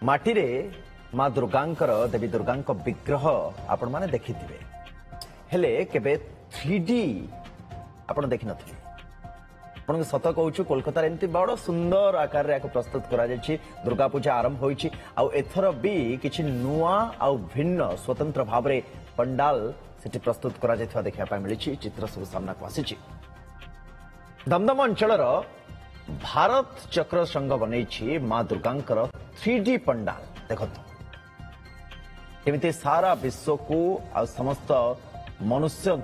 माटी रे माँ दुर्गांकर देवी दुर्गांक विग्रह आपण माने देखिथिबे हेले केबे 3D आपण देखि नथिबे। आपण सत कहूछु कोलकाता एमती बड़ सुंदर आकार रे प्रस्तुत करा जायछि। दुर्गा पूजा आरंभ होइछि आ एथर भी किछि नुआ आ भिन्न स्वतंत्र भाव रे पंडाल सेठी प्रस्तुत करा जायथवा देखिया पा मिलिछि। चित्र सब सामना को आसीछि। दमदम अंचलर भारत चक्र संघ बनैछि माँ दुर्गांकर 3D पंडाल देखत केमिति सारा विश्व को आ समस्त मनुष्य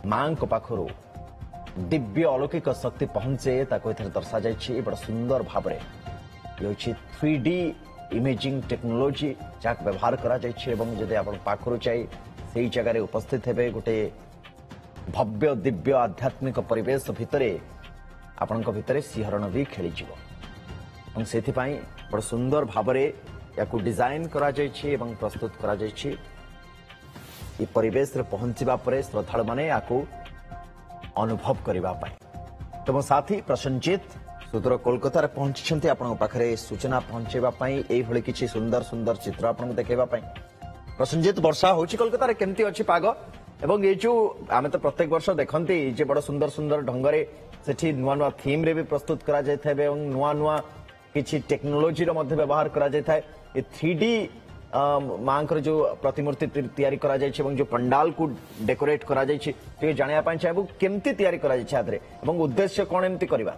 मां को पाखरु दिव्य अलौकिक शक्ति पहुंचे ताको एथरे दर्शा जायछि। बड़ सुंदर भाव रे ये होछि 3D इमेजिंग टेक्नोलॉजी जाक व्यवहार करा जायछि एवं जदि आपण पाखरु चाहि सेही जगह रे उपस्थित हेबे गोटे भव्य दिव्य आध्यात्मिक परिवेश भितरे आपणक भितरे सिंहरण भी खेली जीवो और सेथि पई बड़ सुंदर भाव रे याकू डिजाइन करा जायछि एवं प्रस्तुत करा जायछि। ई परिवेश रे पहुंचीबा परे श्रद्धालु माने याकू अनुभव करबा पई। तो मो साथी प्रसन्नजीत सुदूर कोलकाता रे पहुंचछन्ती आपन पाखरे सूचना पहुंचेबा पई एई भली किछि सुंदर सुंदर चित्र आपन देखेबा पई। प्रसन्नजीत वर्षा होछि कोलकाता रे केमती अछि पाग एवं ये जो आमे तो प्रत्येक वर्ष देखंती जे बड़ सुंदर सुंदर ढंगरे सेठी नुआ नुआ थीम रे भी प्रस्तुत करा जायथाय एवं नुआ नुआ किछि टेक्नोलॉजी रो मध्ये व्यवहार करा जायथाय। ये 3D मांकर जो प्रतिमूर्ति तैयारी करा जायछि एवं जो पंडाल को डेकोरेट करा जायछि ते जानिया पय चाहबो केमती तैयारी करा जायछि आदरे एवं उद्देश्य कोन एमती करबा।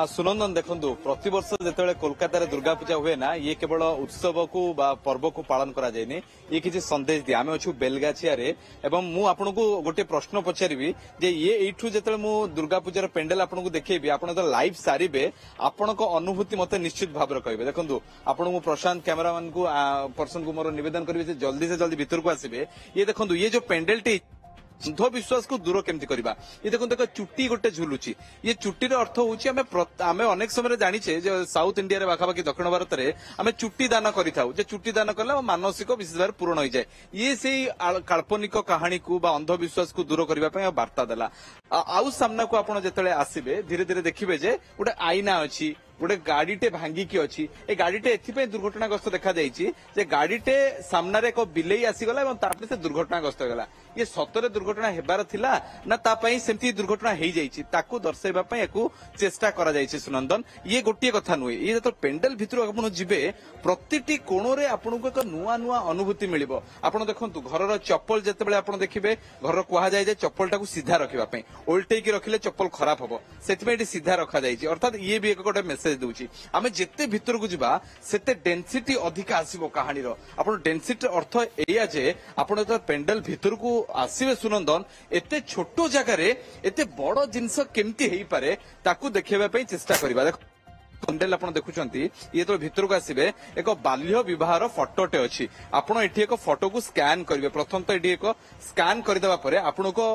सुनंदन देखंतु प्रति वर्ष जेतेबेले कोलकाता रे दुर्गा पूजा हुए ना ये केवल उत्सव को बा पर्व को पालन करा जायनी ये किछि संदेश दिया। आमे अछु बेलगाछिया रे एवं मु आपनको गोटे प्रश्न पचारिबी जे ये एठु जेतेबेले मु दुर्गा पूजार पेंडल आपनको देखेबी आपण तो लाइव सारिबे आपनको अनुभूति मते निश्चित भाव रे कहबे। देखंतु आपण मु प्रशांत कैमरामैन को पर्सन को मोर निवेदन करबी जे जल्दी से जल्दी भीतर को आसीबे। ये देखंतु ये जो पेंडलटी अंधविश्वास को दूर केमती करबा। ये देखो देखो चुट्टी गोटे झुलुची ये चुट्टी रो अर्थ होउची आमे अनेक समय जानिछे जे साउथ इंडिया रे बाखाबाकी दक्षिण भारत रे आमे चुट्टी दान करिथाउ जे चुट्टी दान करला मानसिक विशेष भाव पूर्ण हो जाए। ये सेही काल्पनिक कहानी को बा अंधविश्वास को दूर करबा पय वार्ता देला। आउ सामना को आपण जेतले आसीबे धीरे धीरे देखिबे जे गोटे आईना अछि गोटे गाड़ीटे भांगिकी अच्छी ए गाड़ीटे एथिपे दुर्घटनाग्रस्त देखा जायछि जे गाड़ीटे सामना रे एक बिलेई आसीगला एवं तापरे से दुर्घटनाग्रस्त होगला। ये सतरे दुर्घटना हेबार थिला ना ता पई सेमती दुर्घटना हेई जायछि ताकू दर्शाइबा पई एकू चेष्टा करा जायछि। सुनंदन ये गोटिए कथा नुए ये तो पेंडल भितर आपण जिबे प्रतिटी कोणरे आपनको एक नुआ नुआ अनुभूति मिलिबो। आपण देखंतु घरर चप्पल जेतेबेले आपण देखिबे घर कुहा जाय जे चप्पलटा को सीधा रखिबा पई उल्टे की रखिले चप्पल खराब होबो सेतमे एटी सीधा रखा जायछि अर्थात ये भी एक गोटे मेसेज दउछि। आमे जेते भितर को जिबा सेते डेंसिटी अधिक आसीबो कहानी रो। आपण डेंसिटी अर्थ एया जे आपण तो पेंडल भितर को आसीबे सुनंदन एते छोटो जगह रे एते बड़ जिंस केमती हेई पारे ताकू देखेबा पई चेष्टा करबा। देखो पेंडल आपण देखुचंती ये तो भितर को आसीबे एक बाल्य विवाहर फोटोटे अछि आपण एठी एक फोटो को स्कैन करिवे। प्रथम तो एठी एक स्कैन करदेबा परे आपण को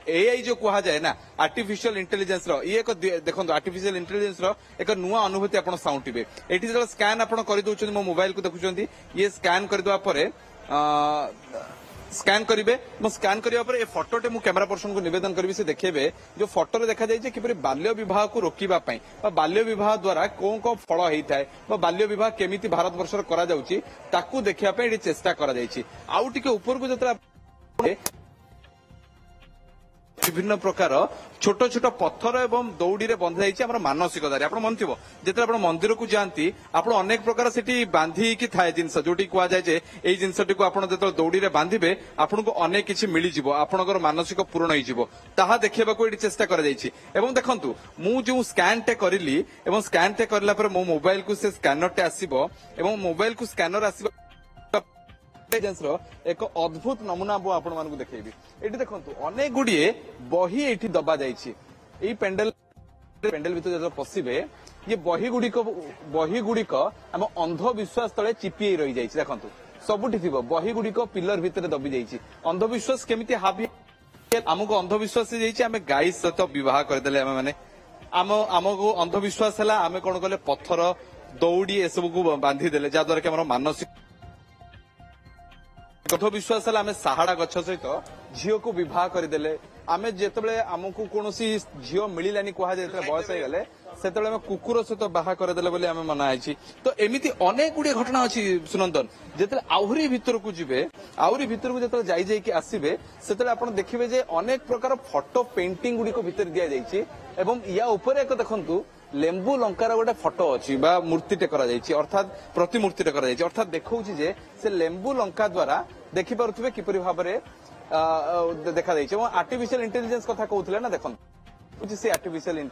एआई जो कहा जाय ना आर्टिफिशियल इंटेलिजेंस रो ये एक देखंतु आर्टिफिशियल इंटेलिजेंस रो एक नुआ अनुभूति आपण साउंटिबे। एठी जो स्कैन आपण करि दोचंती मो मोबाइल को देखुचंती ये स्कैन करदेबा परे स्कैन करिवे मो स्कैन करिया पर ए फोटोटे मु कैमरा पर्सन को निवेदन करबी से देखेबे जो फोटो रे देखा जाय जे किपरि बाल्य विवाह को रोकिबा पई बा बाल्य विवाह द्वारा कोन को फल हेइथाय बा बाल्य विवाह केमिति भारत वर्ष रे करा जाउची ताकू देखिया पई एडी चेष्टा करा जायछि। आउ टिके ऊपर को जतरा विभिन्न प्रकार छोट छोट पत्थर एवं दौड़ी रे बंधा जाइछि हमर मानसिकतारे आपण मनथिबो जेते आपण मंदिर को जानती आपण अनेक प्रकार सेठी बांधी की थाए जिंस जोटी कुआ जाय जे एई जिंसटी को आपण जेतो दौड़ी रे बांधिबे आपण को अनेक किछि मिली जिवो आपणकर मानसिक पूर्ण होई जिवो ताहा देखिबा को एडी चेष्टा करा जाइछि। एवं देखंतु मु जो स्कैन टे करिली एवं स्कैन टे करला पर मो मोबाइल को से स्कैनर टे आसीबो एवं मोबाइल को स्कैनर आसीबो एक अद्भुत नमूना बो आपण मानकु देखैबी। एठी देखंतु अनेक गुडिए बही एठी दबा जाइछि एई पेंडल भितर जब पसिबे ये बही गुडिक हम अंधविश्वास तले चिपी रही जाइछि। देखंतु सबुठी थिबो बही गुडिक पिलर भितर दबी जाइछि। अंधविश्वास केमिति हाबी हमको अंधविश्वास से जाइछि आमे गाई सहित विवाह करदेले आमे माने हमको अंधविश्वास हला आमे कोन कले पत्थर दौड़ी ए सब को बांधी देले जा द्वारा कि हमर मानसिक अंधविश्वास है आम साहाड़ा गछ सहित झील को विवाह करदेले आम जिते आमको कौन झील मिलानी कह बयस हो गले से कुकुर सहित बाहा करदेले बोली आम मनाई तो एमती अनेक गुड़िया घटना अच्छी सुनंदन जिते आहरी भितर को जीवे आहरी भितर को जो जाइए आसवे से देखिए जे अनेक प्रकार फोटो पेंटिंग गुड़िक भितर दि जाइए एवं या ऊपर एक देखंतु लेंबू लंकार गोटे फोटो अच्छी मूर्तिटे अर्थात प्रतिमूर्तिटे अर्थात देखौछि जे से लेंबू लंका द्वारा देखि पारुथिबे किपरि भाबरे देखा जाइए आर्टिफिशियल इंटेलिजेंस कथा कहते ना देखो से आर्टिफिशियल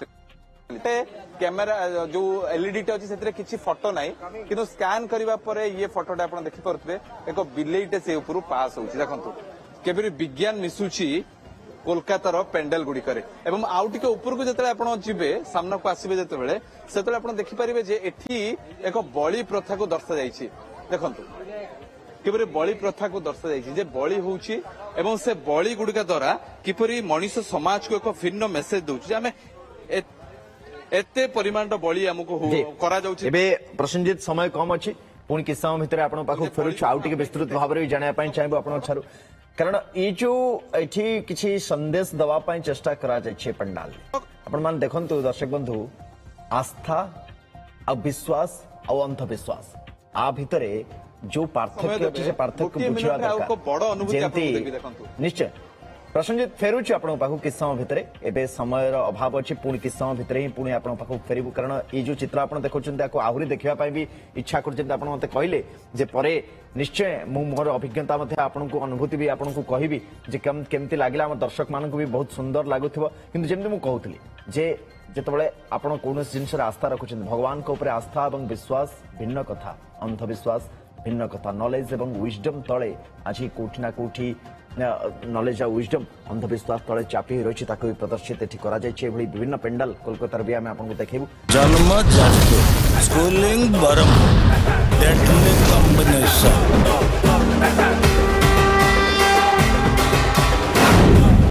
कैमेरा जो एलईडी टे अच्छी किसी फोटो ना कि स्कैन करने ये फोटोटा आप देखिपे एक बिलेईटे से ऊपर पास हो देखो केबरी विज्ञान मिसुची कोलकातार पेंडेल गुड़िकर एवं आउ टिके ऊपर को जिते आप जीवे सामना को आसवे जिते से देखिपारे जे एठी एक बलि प्रथा को दर्शा जाइए देखु किपरि बलि प्रथा को दर्शा जाइए जे बलि होउची एवं से बलि गुड़िका द्वारा किपरि मनीष समाज को एक भिन्न मेसेज दउची आमे एते परिमाण बलि हमको करा जाउची एबे प्रसन्नजित समय कम अछि पुणी किस समय भितर आपण पाखु फेरुछु आउ टिके विस्तृत भाव रे जानिया पई चाहबो आपण छारु कारण ई जो एठी किछि संदेश दवा पई चेष्टा करा जाइछे पंडाल आपण मान देखंतु दर्शक बंधु आस्था आ विश्वास आ अंधविश्वास आ भितरे जो पार्थक्य अच्छे से पार्थक्य बुझा दरकार निश्चय प्रसन्नजित फेरुछु आपण पाखु किस समय भितर एबे समय अभाव अच्छे पुणी किस समय भितर ही पुणी आपण पाखु फेरबु कारण ये जो चित्र आपण देखुछन्ते आको आहुरी देखिबा पई भी इच्छा करछन्ते आपण मते कहले जे परे निश्चय मु मोर अभिज्ञता मध्ये आपण को अनुभूति भी आपण को कहिबी जे केमती लागिला हम दर्शक मानन को भी बहुत सुंदर लागुथिबो किंतु जेमति मु कहउतली जे जेतबेले आपण कोनोस जिंस रे आस्था रखुछन्ते भगवान को ऊपर आस्था एवं विश्वास भिन्न कथा अंधविश्वास भिन्न कथा नॉलेज एवं विजडम तले आज कोठी ना कोठी नॉलेज आ विजडम अंधविश्वास तले चापी रही भी प्रदर्शित एठी करा जाय छे एभली विभिन्न पेंडल कोलकाता भी आमे आपन को देखेबु जन्म जात स्कूलिंग बरम डेडली कॉम्बिनेशन